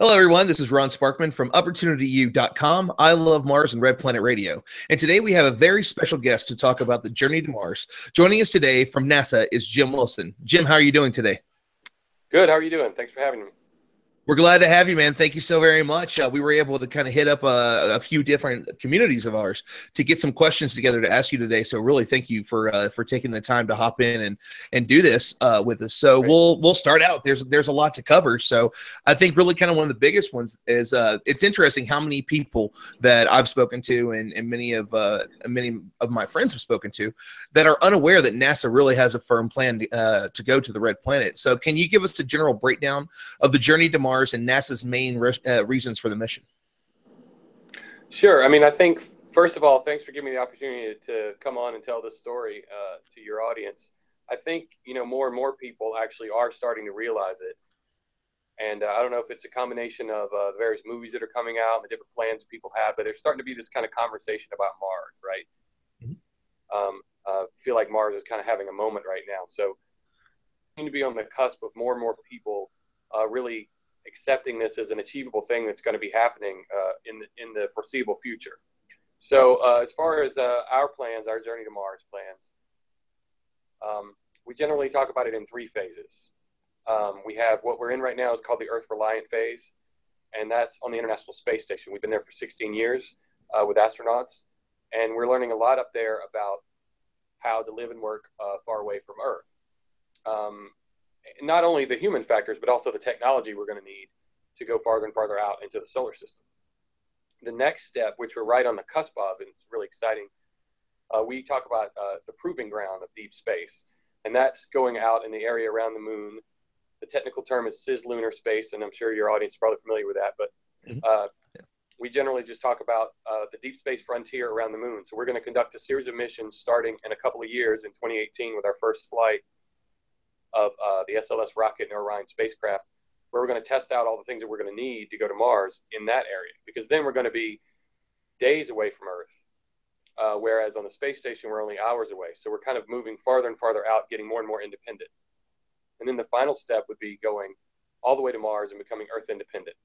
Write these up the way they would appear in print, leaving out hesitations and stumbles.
Hello, everyone. This is Ron Sparkman from OpportunityU.com. I love Mars and Red Planet Radio. And today we have a very special guest to talk about the journey to Mars. Joining us today from NASA is Jim Wilson. Jim, how are you doing today? Good. How are you doing? Thanks for having me. We're glad to have you, man. Thank you so very much. We were able to kind of hit up a few different communities of ours to get some questions together to ask you today. So really thank you for taking the time to hop in and do this with us. So Great. we'll start out. There's a lot to cover. So I think really kind of one of the biggest ones is it's interesting how many people that I've spoken to and many of my friends have spoken to that are unaware that NASA really has a firm plan to go to the Red Planet. So can you give us a general breakdown of the journey to Mars and NASA's main reasons for the mission? Sure. I mean, I think, first of all, thanks for giving me the opportunity to come on and tell this story to your audience. I think, more and more people actually are starting to realize it. And I don't know if it's a combination of the various movies that are coming out and the different plans people have, but there's starting to be this kind of conversation about Mars, right? Mm-hmm. Feel like Mars is kind of having a moment right now. So we seem to be on the cusp of more and more people really accepting this as an achievable thing that's going to be happening in the foreseeable future. So as far as our plans, our journey to Mars plans, we generally talk about it in three phases. We have what we're in right now is called the Earth Reliant phase, and that's on the International Space Station. We've been there for 16 years with astronauts, and we're learning a lot up there about how to live and work far away from Earth. Not only the human factors, but also the technology we're going to need to go farther and farther out into the solar system. The next step, which we're right on the cusp of, and it's really exciting, we talk about the proving ground of deep space, and that's going out in the area around the moon. The technical term is cislunar space, and I'm sure your audience is probably familiar with that, but we generally just talk about the deep space frontier around the moon. So we're going to conduct a series of missions starting in a couple of years in 2018 with our first flight of the SLS rocket and Orion spacecraft, where we're going to test out all the things that we're going to need to go to Mars in that area, because then we're going to be days away from Earth, whereas on the space station, we're only hours away. So we're kind of moving farther and farther out, getting more and more independent. And then the final step would be going all the way to Mars and becoming Earth independent.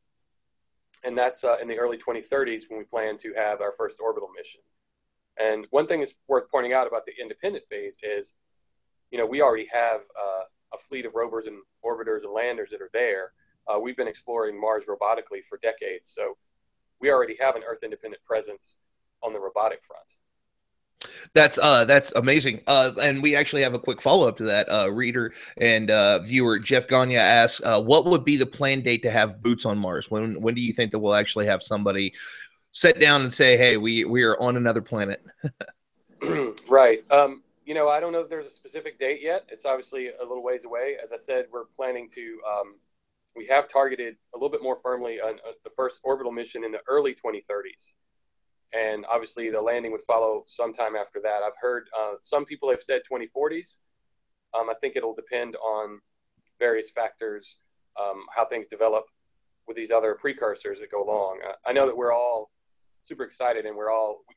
And that's in the early 2030s when we plan to have our first orbital mission. And one thing that's worth pointing out about the independent phase is, we already have a fleet of rovers and orbiters and landers that are there. We've been exploring Mars robotically for decades, so we already have an Earth-independent presence on the robotic front. That's amazing. And we actually have a quick follow-up to that. Reader and viewer Jeff Gagne asks, what would be the planned date to have boots on Mars? When do you think that we'll actually have somebody sit down and say, hey, we are on another planet? Right. I don't know if there's a specific date yet. It's obviously a little ways away. As I said, we're planning to, we have targeted a little bit more firmly on the first orbital mission in the early 2030s. And obviously the landing would follow sometime after that. I've heard some people have said 2040s. I think it'll depend on various factors, how things develop with these other precursors that go along. I know that we're all super excited, and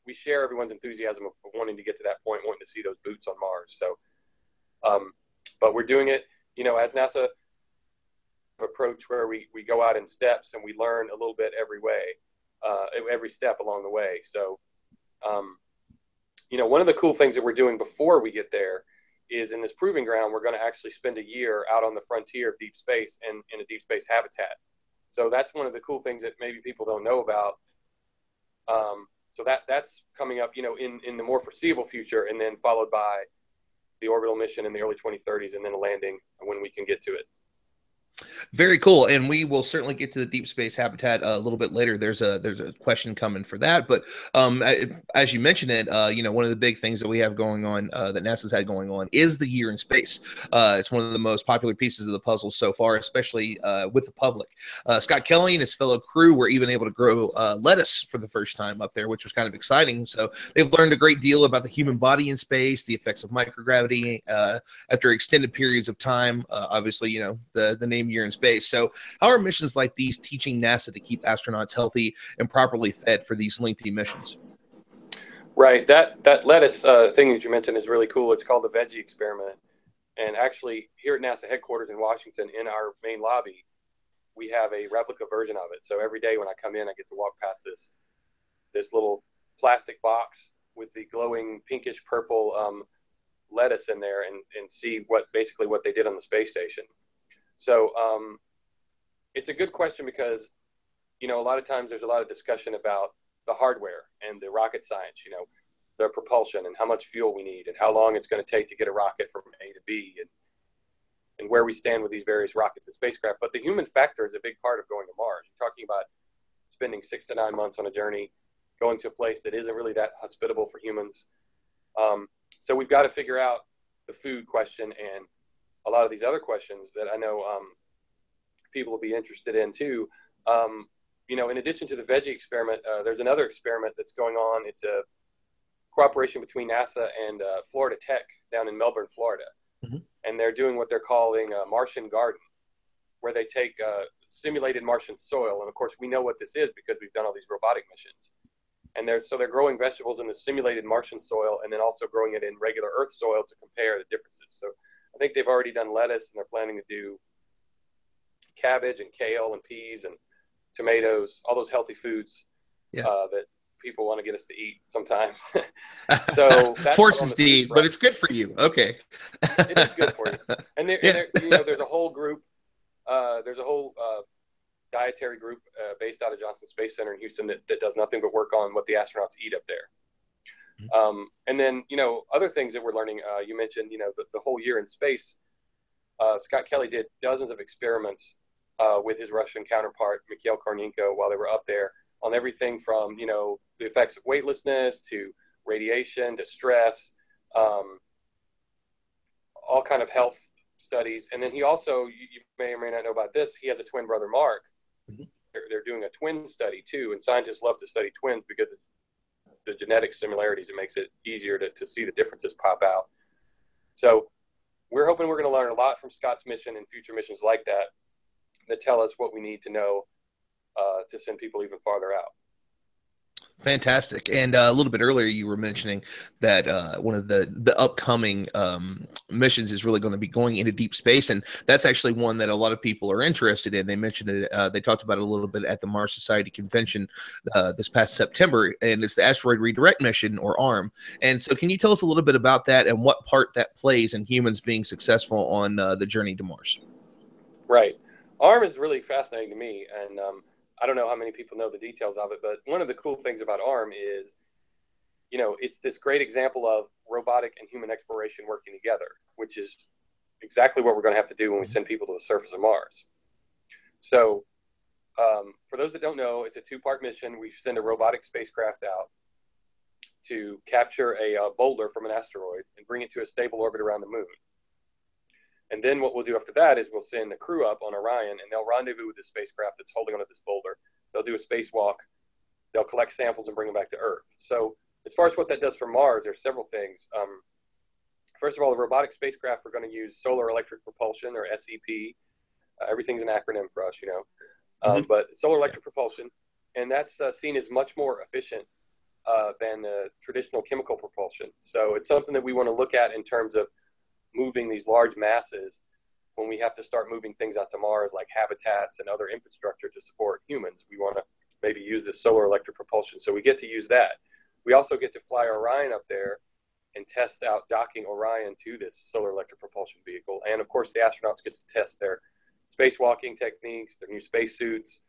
we share everyone's enthusiasm of wanting to get to that point, wanting to see those boots on Mars. So, but we're doing it, as NASA approach, where we go out in steps and we learn a little bit every step along the way. So, one of the cool things that we're doing before we get there is in this proving ground, we're going to actually spend a year out on the frontier of deep space and in a deep space habitat. So that's one of the cool things that maybe people don't know about. So that's coming up, in the more foreseeable future, and then followed by the orbital mission in the early 2030s, and then a landing when we can get to it. Very cool, and we will certainly get to the deep space habitat a little bit later. There's a question coming for that, but as you mentioned it, one of the big things that we have going on, that NASA's had going on, is the year in space. It's one of the most popular pieces of the puzzle so far, especially with the public. Scott Kelly and his fellow crew were even able to grow lettuce for the first time up there, which was kind of exciting. So they've learned a great deal about the human body in space, the effects of microgravity after extended periods of time. Obviously, the name year in space. So how are missions like these teaching NASA to keep astronauts healthy and properly fed for these lengthy missions? Right. That lettuce thing that you mentioned is really cool. It's called the veggie experiment. And actually here at NASA headquarters in Washington, in our main lobby, we have a replica version of it. So every day when I come in, I get to walk past this little plastic box with the glowing pinkish purple lettuce in there, and see basically what they did on the space station. So it's a good question because, a lot of times there's a lot of discussion about the hardware and the rocket science, the propulsion and how much fuel we need and how long it's going to take to get a rocket from A to B, and where we stand with these various rockets and spacecraft. But the human factor is a big part of going to Mars. You're talking about spending 6 to 9 months on a journey, going to a place that isn't really that hospitable for humans. So we've got to figure out the food question and a lot of these other questions that I know people will be interested in too. In addition to the veggie experiment, there's another experiment that's going on. It's a cooperation between NASA and Florida Tech down in Melbourne, Florida. Mm-hmm. And they're doing what they're calling a Martian garden, where they take simulated Martian soil. And of course, we know what this is because we've done all these robotic missions. And they're growing vegetables in the simulated Martian soil and then also growing it in regular Earth soil to compare the differences. So I think they've already done lettuce, and they're planning to do cabbage and kale and peas and tomatoes, all those healthy foods that people want to get us to eat sometimes. So that's forces to eat, but it's good for you. Okay. It is good for you. And there's a whole group, dietary group based out of Johnson Space Center in Houston that does nothing but work on what the astronauts eat up there. Mm-hmm. And then, other things that we're learning, you mentioned, the whole year in space, Scott Kelly did dozens of experiments with his Russian counterpart, Mikhail Kornienko, while they were up there on everything from, the effects of weightlessness to radiation to stress, all kind of health studies. And then he also, you may or may not know about this, he has a twin brother, Mark. Mm-hmm. They're doing a twin study too, and scientists love to study twins because the genetic similarities, it makes it easier to see the differences pop out. So we're hoping we're going to learn a lot from Scott's mission and future missions like that tell us what we need to know to send people even farther out. Fantastic. And a little bit earlier, you were mentioning that one of the upcoming missions is really going to be going into deep space. And that's actually one that a lot of people are interested in. They mentioned it. They talked about it a little bit at the Mars Society convention this past September. And it's the Asteroid Redirect Mission, or ARM. And so can you tell us a little bit about that and what part that plays in humans being successful on the journey to Mars? Right. ARM is really fascinating to me. And I don't know how many people know the details of it, but one of the cool things about ARM is, it's this great example of robotic and human exploration working together, which is exactly what we're going to have to do when we send people to the surface of Mars. So for those that don't know, it's a 2-part mission. We send a robotic spacecraft out to capture a boulder from an asteroid and bring it to a stable orbit around the moon. And then what we'll do after that is we'll send the crew up on Orion, and they'll rendezvous with the spacecraft that's holding onto this boulder. They'll do a spacewalk. They'll collect samples and bring them back to Earth. So as far as what that does for Mars, there's several things. First of all, the robotic spacecraft, we're going to use solar electric propulsion, or SEP. Everything's an acronym for us, but solar electric propulsion. And that's seen as much more efficient than the traditional chemical propulsion. So it's something that we want to look at in terms of moving these large masses when we have to start moving things out to Mars, like habitats and other infrastructure to support humans. We want to maybe use this solar electric propulsion. So we get to use that. We also get to fly Orion up there and test out docking Orion to this solar electric propulsion vehicle. And of course, the astronauts get to test their spacewalking techniques, their new spacesuits,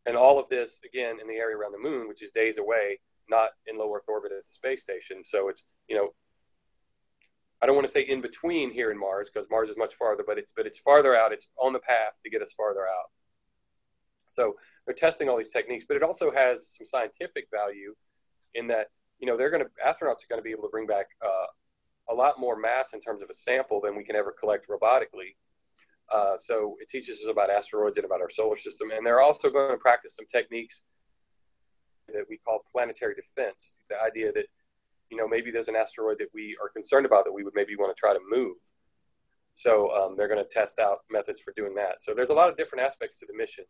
and all of this, again, in the area around the moon, which is days away, not in low Earth orbit at the space station. So it's, I don't want to say in between here in Mars, because Mars is much farther, but it's farther out. It's on the path to get us farther out. So they're testing all these techniques, but it also has some scientific value in that, astronauts are going to be able to bring back a lot more mass in terms of a sample than we can ever collect robotically. So it teaches us about asteroids and about our solar system. And they're also going to practice some techniques that we call planetary defense. The idea that, maybe there's an asteroid that we are concerned about that we would maybe want to try to move. So they're going to test out methods for doing that. So there's a lot of different aspects to the mission.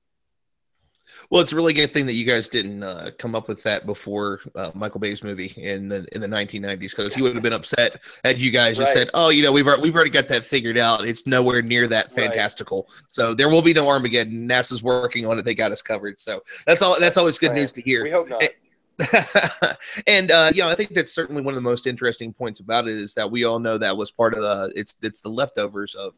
Well, it's a really good thing that you guys didn't come up with that before Michael Bay's movie in the 1990s, because he would have been upset had you guys just Right, said, "Oh, we've already got that figured out. It's nowhere near that right, fantastical. So there will be no Armageddon. NASA's working on it. They got us covered." So that's all. That's that's the always good plan. news to hear. We hope not. And I think that's certainly one of the most interesting points about it is that we all know that was part of it's the leftovers of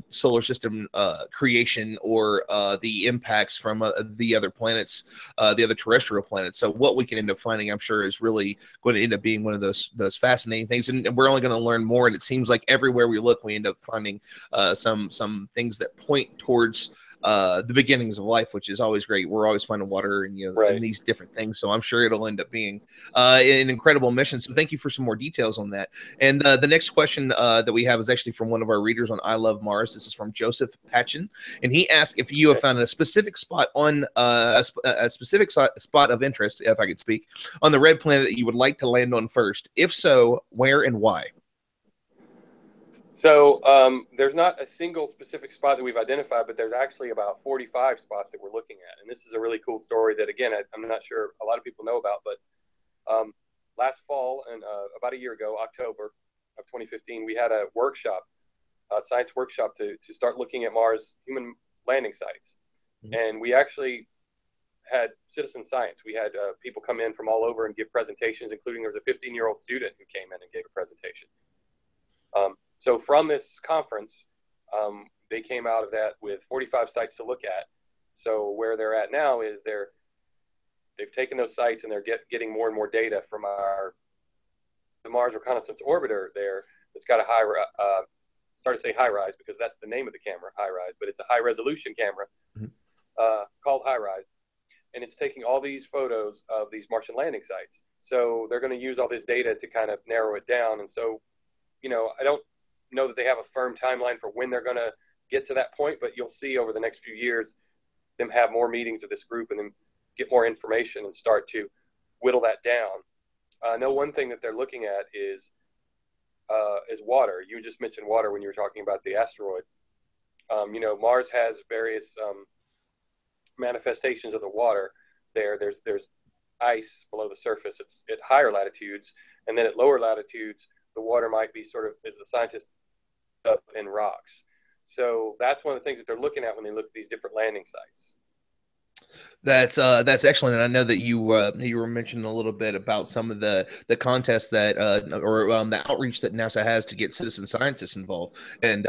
solar system creation, or the impacts from the other planets, the other terrestrial planets. So what we can end up finding, I'm sure, is really going to end up being one of those fascinating things, and we're only going to learn more. And it seems like everywhere we look, we end up finding some things that point towards the beginnings of life, which is always great. We're always finding water and and Right. these different things. So I'm sure it'll end up being an incredible mission. So thank you for some more details on that. And the next question that we have is actually from one of our readers on I Love Mars. This is from Joseph Patchen, and he asked if you have Okay. found a specific spot on a specific spot of interest, if I could speak, on the red planet that you would like to land on first. If so, where and why? So there's not a single specific spot that we've identified, but there's actually about 45 spots that we're looking at. And this is a really cool story that, again, I'm not sure a lot of people know about, but last fall and about a year ago, October of 2015, we had a workshop, a science workshop to start looking at Mars human landing sites. Mhm. And we actually had citizen science. We had people come in from all over and give presentations, including there was a 15-year-old student who came in and gave a presentation. So from this conference, they came out of that with 45 sites to look at. So where they're at now is they've taken those sites and they're getting more and more data from the Mars Reconnaissance Orbiter there. It's got a start to say high rise because that's the name of the camera, high rise, but it's a high resolution camera Mhm. called high rise, and it's taking all these photos of these Martian landing sites. So they're going to use all this data to kind of narrow it down. And so, I don't know that they have a firm timeline for when they're going to get to that point, but you'll see over the next few years them have more meetings of this group and then get more information and start to whittle that down. I know one thing that they're looking at is water. You just mentioned water when you were talking about the asteroid. Mars has various manifestations of the water. There's ice below the surface. It's at higher latitudes, and then at lower latitudes, the water might be sort of, as the scientists, up in rocks. So that's one of the things that they're looking at when they look at these different landing sites. That's excellent, and I know that you were mentioning a little bit about some of the contests that or the outreach that NASA has to get citizen scientists involved. And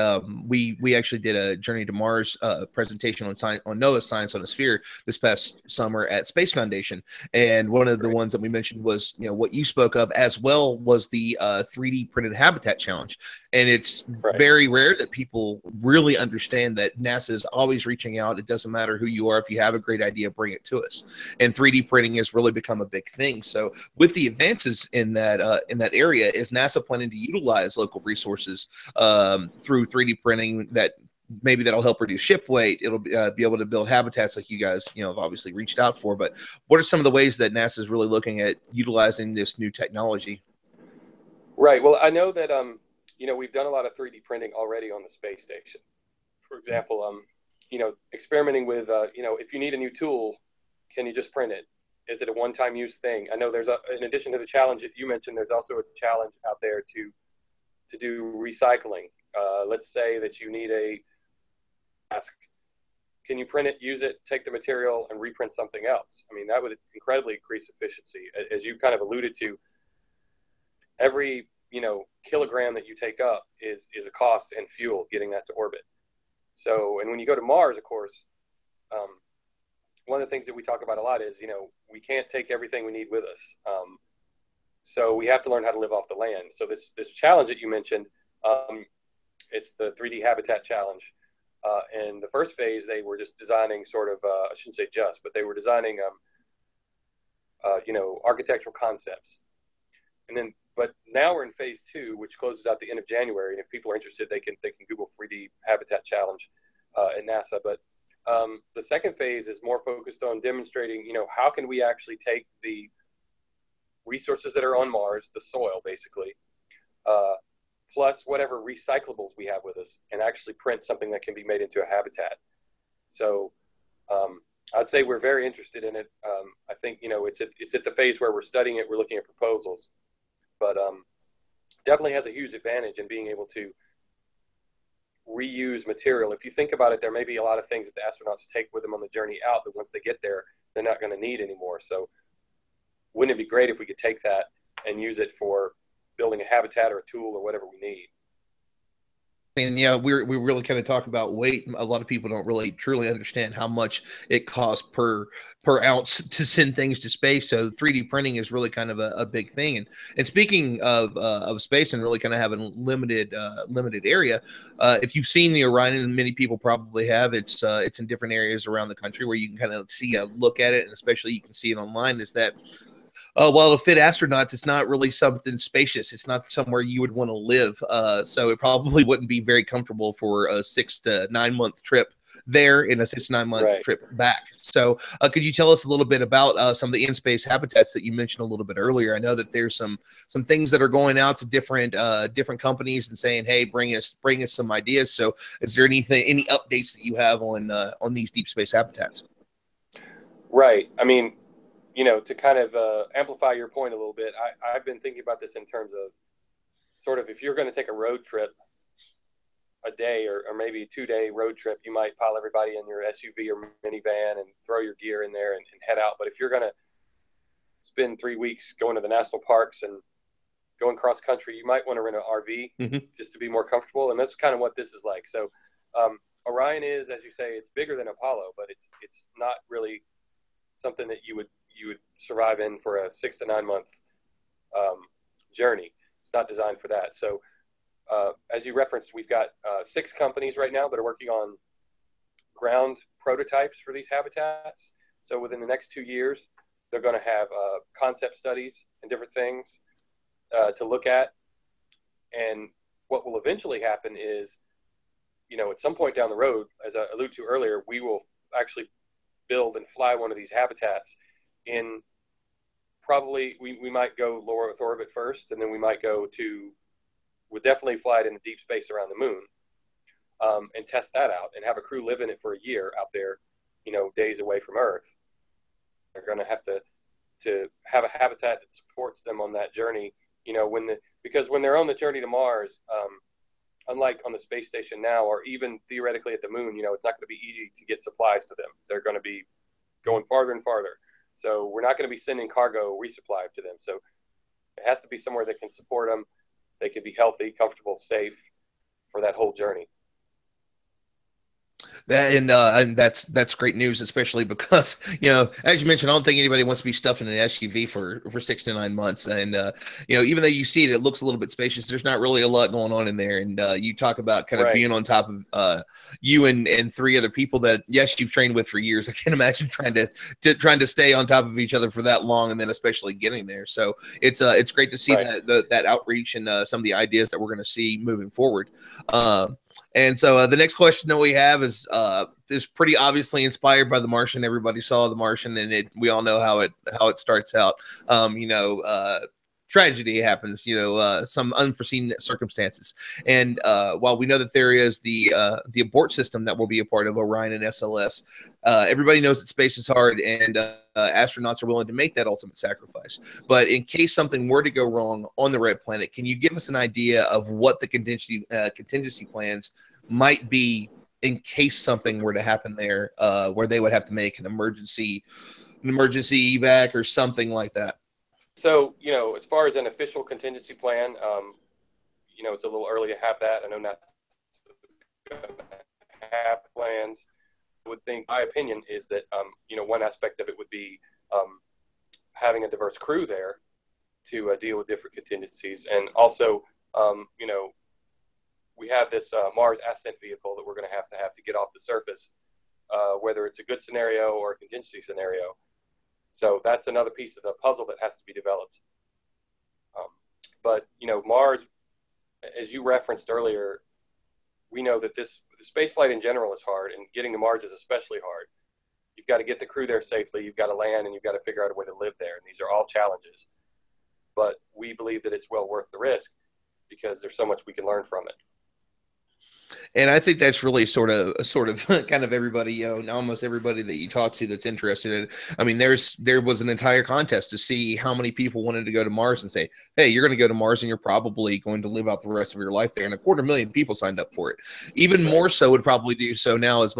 we actually did a Journey to Mars presentation on science, on NOAA's Science on a Sphere this past summer at Space Foundation. And one of the Great. ones that we mentioned was what you spoke of as well was the 3D printed habitat challenge. And it's Right. very rare that people really understand that NASA is always reaching out. It doesn't matter who you are. If you have a great idea, bring it to us. And 3D printing has really become a big thing. So with the advances in that area, is NASA planning to utilize local resources through 3D printing that maybe that'll help reduce ship weight? It'll be able to build habitats like you guys have obviously reached out for. But what are some of the ways that NASA is really looking at utilizing this new technology? Right. Well, I know that we've done a lot of 3D printing already on the space station. For example, experimenting with if you need a new tool, can you just print it? Is it a one-time use thing? I know in addition to the challenge that you mentioned, there's also a challenge out there to do recycling. Let's say that you need a mask. Can you print it, use it, take the material, and reprint something else? I mean, that would incredibly increase efficiency. As you kind of alluded to, every kilogram that you take up is a cost and fuel getting that to orbit. So, and when you go to Mars, of course, um, one of the things that we talk about a lot is we can't take everything we need with us. So we have to learn how to live off the land. So this challenge that you mentioned, it's the 3D Habitat Challenge. And the first phase, they were just designing sort of, I shouldn't say just, but they were designing, architectural concepts. But now we're in phase two, which closes out the end of January. And if people are interested, they can Google 3D Habitat Challenge at NASA. But the second phase is more focused on demonstrating, how can we actually take the resources that are on Mars, the soil, basically, plus whatever recyclables we have with us, and actually print something that can be made into a habitat. So I'd say we're very interested in it. I think it's at the phase where we're studying it. We're looking at proposals, but definitely has a huge advantage in being able to reuse material. If you think about it, there may be a lot of things that the astronauts take with them on the journey out that once they get there, they're not going to need anymore. So wouldn't it be great if we could take that and use it for building a habitat or a tool or whatever we need? And yeah, we really kind of talk about weight. A lot of people don't really truly understand how much it costs per ounce to send things to space. So 3D printing is really kind of a big thing. And speaking of space and really kind of having limited area, if you've seen the Orion, and many people probably have, it's in different areas around the country where you can kind of see a look at it, and especially you can see it online. Is that while it'll fit astronauts, it's not really something spacious. It's not somewhere you would want to live. So it probably wouldn't be very comfortable for a 6 to 9 month trip there and a 6 to 9 month Right. trip back. So could you tell us a little bit about some of the in-space habitats that you mentioned a little bit earlier? I know that there's some things that are going out to different companies and saying, hey, bring us some ideas. So is there any updates that you have on these deep space habitats? Right. I mean, to kind of amplify your point a little bit, I've been thinking about this in terms of sort of if you're going to take a road trip, a day or maybe a 2 day road trip, you might pile everybody in your SUV or minivan and throw your gear in there and head out. But if you're going to spend 3 weeks going to the national parks and going cross country, you might want to rent an RV Mm-hmm. just to be more comfortable. And that's kind of what this is like. So Orion is, as you say, it's bigger than Apollo, but it's not really something that you would survive in for a 6 to 9 month um, journey. It's not designed for that. So as you referenced, we've got 6 companies right now that are working on ground prototypes for these habitats. So within the next 2 years, they're going to have concept studies and different things to look at. And what will eventually happen is, at some point down the road, as I alluded to earlier, we will actually build and fly one of these habitats in probably we might go low Earth orbit first, and then we'd definitely fly it in deep space around the moon, and test that out and have a crew live in it for a year out there, days away from Earth. They're going to have a habitat that supports them on that journey. Because when they're on the journey to Mars, unlike on the space station now, or even theoretically at the moon, it's not going to be easy to get supplies to them. They're going to be going farther and farther. So we're not going to be sending cargo resupply to them. So it has to be somewhere that can support them. They can be healthy, comfortable, safe for that whole journey. And that's great news, especially because as you mentioned, I don't think anybody wants to be stuffed in an SUV for 6 to 9 months. And even though you see it, it looks a little bit spacious. There's not really a lot going on in there. And you talk about kind of Right. being on top of you and 3 other people that yes, you've trained with for years. I can't imagine trying to stay on top of each other for that long, and then especially getting there. So it's great to see Right. that outreach and some of the ideas that we're going to see moving forward. And so the next question that we have is pretty obviously inspired by The Martian. Everybody saw The Martian, and we all know how it starts out. Tragedy happens, some unforeseen circumstances. And while we know that there is the abort system that will be a part of Orion and SLS, everybody knows that space is hard, and astronauts are willing to make that ultimate sacrifice. But in case something were to go wrong on the red planet, can you give us an idea of what the contingency plans might be in case something were to happen there, where they would have to make an emergency evac or something like that? So, as far as an official contingency plan, it's a little early to have that. I know not have plans. I would think, my opinion is that, one aspect of it would be having a diverse crew there to deal with different contingencies. And also, we have this Mars ascent vehicle that we're going to have to get off the surface, whether it's a good scenario or a contingency scenario. So that's another piece of the puzzle that has to be developed. But Mars, as you referenced earlier, we know that the space flight in general is hard, and getting to Mars is especially hard. You've got to get the crew there safely, you've got to land, and you've got to figure out a way to live there. And these are all challenges. But we believe that it's well worth the risk because there's so much we can learn from it. And I think that's really sort of kind of everybody, almost everybody that you talk to that's interested in it. I mean, there was an entire contest to see how many people wanted to go to Mars and say, hey, you're going to go to Mars and you're probably going to live out the rest of your life there. And 250,000 people signed up for it. Even Right. more so would probably do so now, as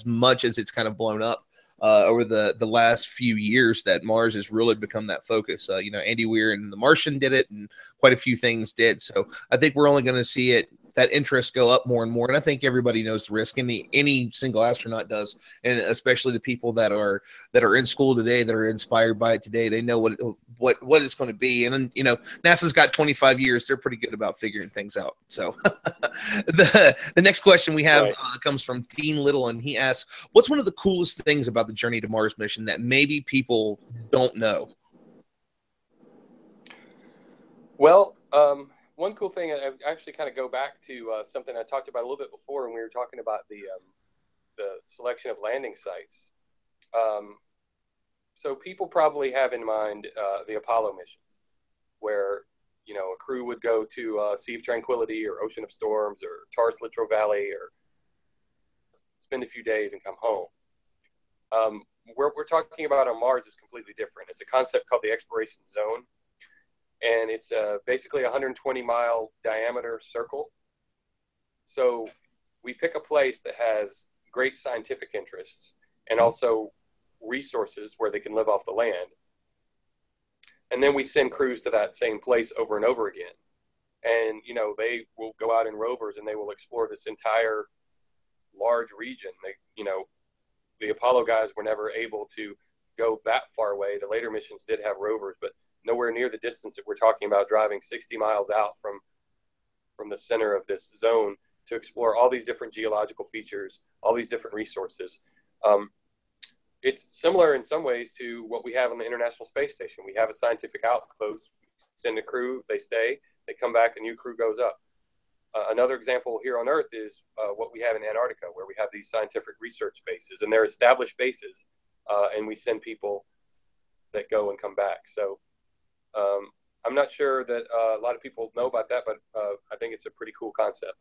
much as it's kind of blown up. Over the last few years, that Mars has really become that focus. Andy Weir and The Martian did it, and quite a few things did. So I think we're only going to see that interest go up more and more. And I think everybody knows the risk. Any single astronaut does, and especially the people that are in school today, that are inspired by it today. They know what it's going to be. And NASA's got 25 years. They're pretty good about figuring things out. So the next question we have Right. comes from Dean Little, and he asks, "What's one of the coolest things about the Journey to Mars mission that maybe people don't know?" Well, one cool thing, I actually kind of go back to something I talked about a little bit before when we were talking about the selection of landing sites. Um, so people probably have in mind the Apollo missions, where a crew would go to Sea of Tranquility or Ocean of Storms or Taurus Littoral Valley or spend a few days and come home. We're talking about on Mars is completely different. It's a concept called the exploration zone, and it's basically a 120-mile diameter circle. So we pick a place that has great scientific interests and also resources where they can live off the land. And then we send crews to that same place over and over again. And, they will go out in rovers and they will explore this entire large region. The Apollo guys were never able to go that far away. The later missions did have rovers, but nowhere near the distance that we're talking about, driving 60 miles out from the center of this zone to explore all these different geological features, all these different resources. It's similar in some ways to what we have on the International Space Station. We have a scientific outpost, send a crew, they stay, they come back, a new crew goes up. Another example here on Earth is what we have in Antarctica, where we have these scientific research bases, and they're established bases, and we send people that go and come back. So I'm not sure that a lot of people know about that, but I think it's a pretty cool concept.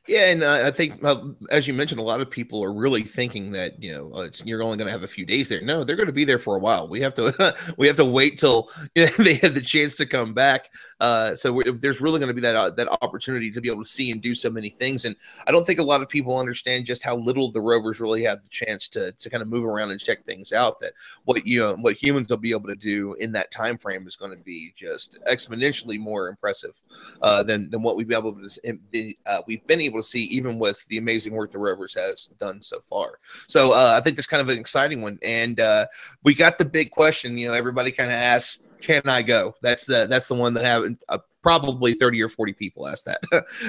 Yeah, and I think, as you mentioned, a lot of people are really thinking that you're only going to have a few days there. No, they're going to be there for a while. We have to we have to wait till they have the chance to come back. There's really going to be that opportunity to be able to see and do so many things. And I don't think a lot of people understand just how little the rovers really have the chance to kind of move around and check things out. That what humans will be able to do in that time frame is going to be just exponentially more impressive than what we've been able to see, even with the amazing work the rovers has done so far. So I think that's kind of an exciting one. And we got the big question. Everybody kind of asks, "Can I go?" That's the one that have probably 30 or 40 people ask that.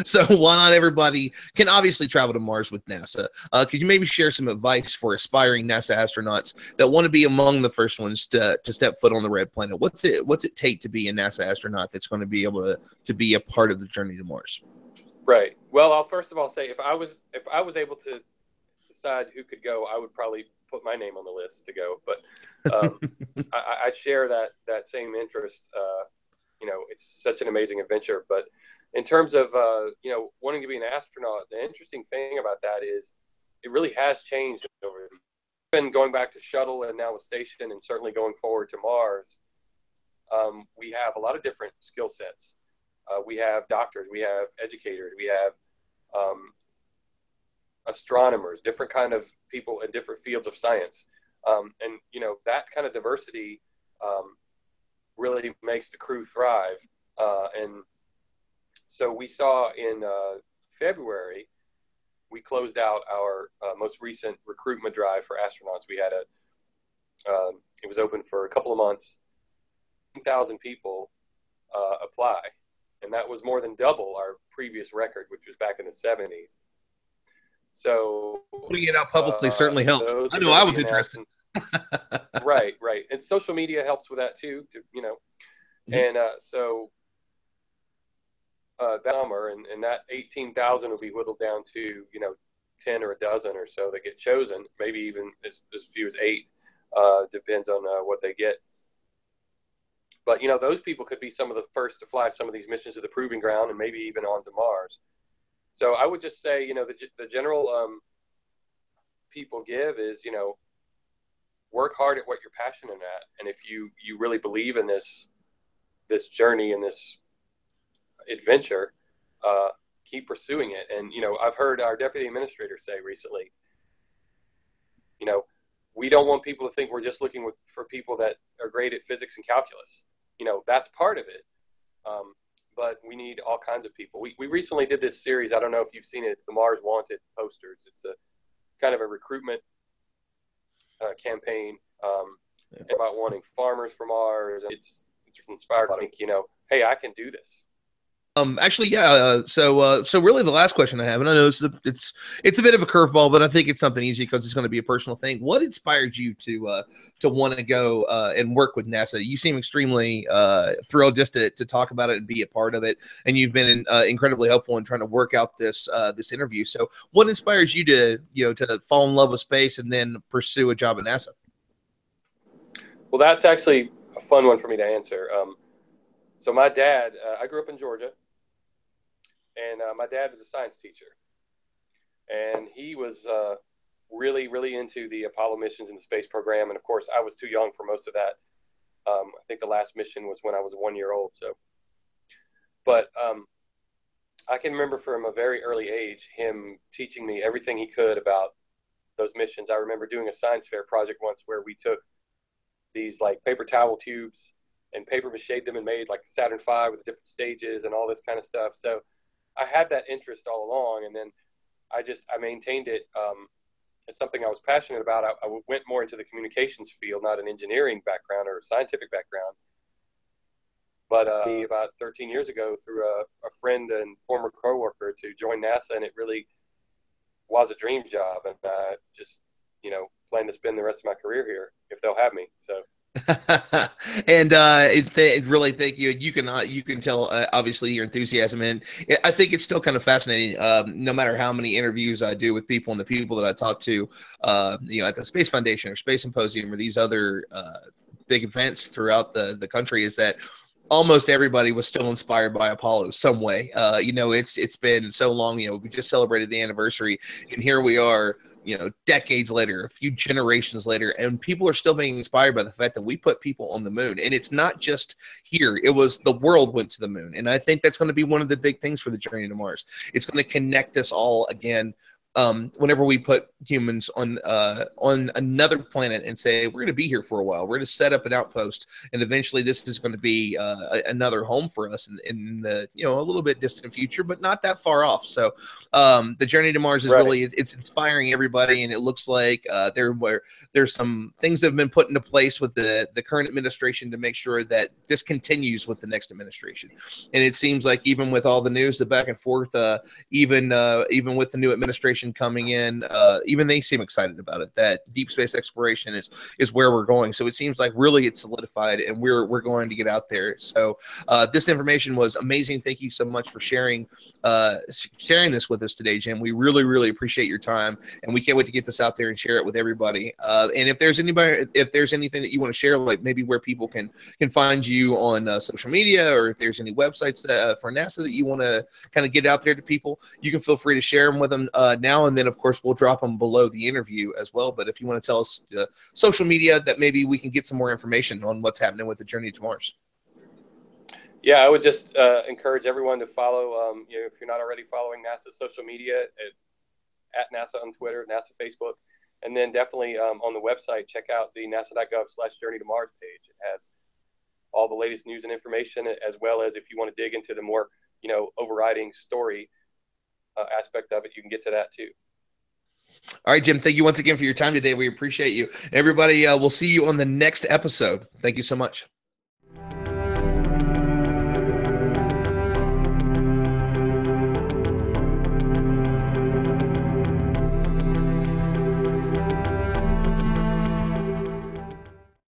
So why not everybody can obviously travel to Mars with NASA? Could you maybe share some advice for aspiring NASA astronauts that want to be among the first ones to step foot on the red planet? What's it take to be a NASA astronaut that's going to be able to be a part of the journey to Mars? Right. Well, I'll first of all say if I was able to decide who could go, I would probably put my name on the list to go. But um, I share that same interest. It's such an amazing adventure. But in terms of wanting to be an astronaut, the interesting thing about that is it really has changed over the been going back to shuttle and now a station, and certainly going forward to Mars. We have a lot of different skill sets. We have doctors, we have educators, we have um, astronomers, different kind of people in different fields of science, and that kind of diversity really makes the crew thrive. And so we saw in February, we closed out our most recent recruitment drive for astronauts. We had it was open for a couple of months. 1,000 people apply, and that was more than double our previous record, which was back in the 70s. So Putting it out publicly certainly helps. those I are know going I to was be interested. announced. Right, right, and social media helps with that too. Mhm. And so that summer, and that 18,000 will be whittled down to 10 or a dozen or so that get chosen, maybe even as few as 8. Depends on what they get. But those people could be some of the first to fly some of these missions to the proving ground, and maybe even on to Mars. So I would just say, the general people give is, work hard at what you're passionate at, and if you really believe in this journey and this adventure, uh, keep pursuing it. And I've heard our deputy administrator say recently, you know, we don't want people to think we're just looking for people that are great at physics and calculus. That's part of it. But we need all kinds of people. We recently did this series. I don't know if you've seen it. It's the Mars Wanted posters. It's a kind of a recruitment campaign about wanting farmers for Mars. It's inspired. I think, hey, I can do this. Actually, yeah. So really, the last question I have, and I know it's a bit of a curveball, but I think it's something easy because it's going to be a personal thing. What inspired you to want to go and work with NASA? You seem extremely thrilled just to talk about it and be a part of it, and you've been incredibly helpful in trying to work out this interview. So, what inspires you to to fall in love with space and then pursue a job at NASA? Well, that's actually a fun one for me to answer. So my dad, I grew up in Georgia. And my dad was a science teacher, and he was really, really into the Apollo missions and the space program. And of course, I was too young for most of that. I think the last mission was when I was 1 year old. But I can remember from a very early age him teaching me everything he could about those missions. I remember doing a science fair project once where we took these like paper towel tubes and paper mache them and made like Saturn V with different stages and all this kind of stuff. So I had that interest all along, and then I maintained it as something I was passionate about. I went more into the communications field, not an engineering background or a scientific background. But about 13 years ago, through a friend and former coworker, to join NASA, and it really was a dream job, and just plan to spend the rest of my career here if they'll have me. So. And really thank you. You can tell obviously your enthusiasm, and I think it's still kind of fascinating. No matter how many interviews I do with people and the people that I talk to, at the Space Foundation or Space Symposium or these other big events throughout the country, is that almost everybody was still inspired by Apollo some way. It's been so long. We just celebrated the anniversary, and here we are, decades later, a few generations later, and people are still being inspired by the fact that we put people on the moon. And it's not just here, it was the world went to the moon. And I think that's going to be one of the big things for the journey to Mars. It's going to connect us all again. Whenever we put humans on another planet and say we're going to be here for a while, we're going to set up an outpost, and eventually this is going to be another home for us in the a little bit distant future, but not that far off. So the journey to Mars is really it's inspiring everybody, and it looks like there's some things that have been put into place with the current administration to make sure that this continues with the next administration. And it seems like even with all the news, the back and forth, even with the new administration coming in, even they seem excited about it, that deep space exploration is where we're going. So it seems like really it's solidified, and we're going to get out there. So this information was amazing. Thank you so much for sharing this with us today, Jim. We really, really appreciate your time, and we can't wait to get this out there and share it with everybody. And if there's anything that you want to share, like maybe where people can find you on social media, or if there's any websites for NASA that you want to kind of get out there to people, you can feel free to share them with them now. And then, of course, we'll drop them below the interview as well. But if you want to tell us social media, that maybe we can get some more information on what's happening with the journey to Mars. Yeah, I would just encourage everyone to follow, if you're not already following NASA's social media, at NASA on Twitter, NASA Facebook, and then definitely on the website, check out the nasa.gov/Journey to Mars page. It has all the latest news and information, as well as if you want to dig into the more, overriding story aspect of it, you can get to that too. All right, Jim, thank you once again for your time today. We appreciate you. Everybody, we'll see you on the next episode. Thank you so much.